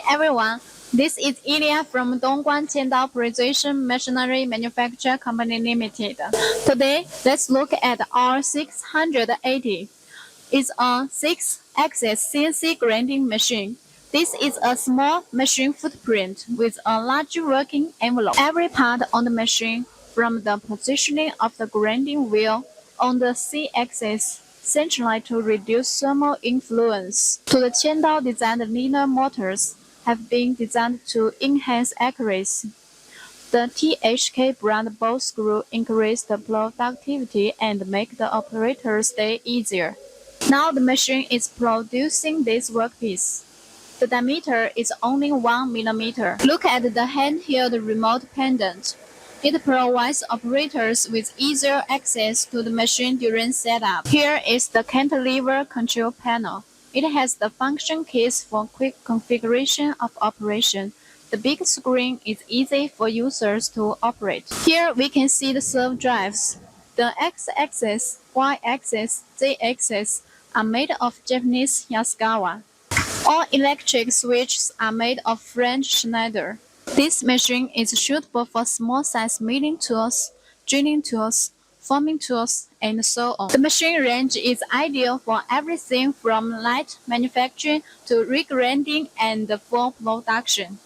everyone, this is Ilya from Dongguan Qiandao Precision Machinery Manufacture Company Limited. Today, let's look at our 680. It's a 6-axis CNC grinding machine. This is a small machine footprint with a large working envelope. Every part on the machine, from the positioning of the grinding wheel on the C-axis, centralized to reduce thermal influence, to the Qiandao designed linear motors, have been designed to enhance accuracy. The THK brand ball screw increase the productivity and make the operator's day easier. Now the machine is producing this workpiece. The diameter is only 1 millimeter. Look at the handheld remote pendant. It provides operators with easier access to the machine during setup. Here is the cantilever control panel. It has the function keys for quick configuration of operation. The big screen is easy for users to operate. Here we can see the servo drives. The X-axis, Y-axis, Z-axis are made of Japanese Yaskawa. All electric switches are made of French Schneider. This machine is suitable for small-size milling tools, drilling tools, forming tools, and so on. The machine range is ideal for everything from light manufacturing to regrinding and full production.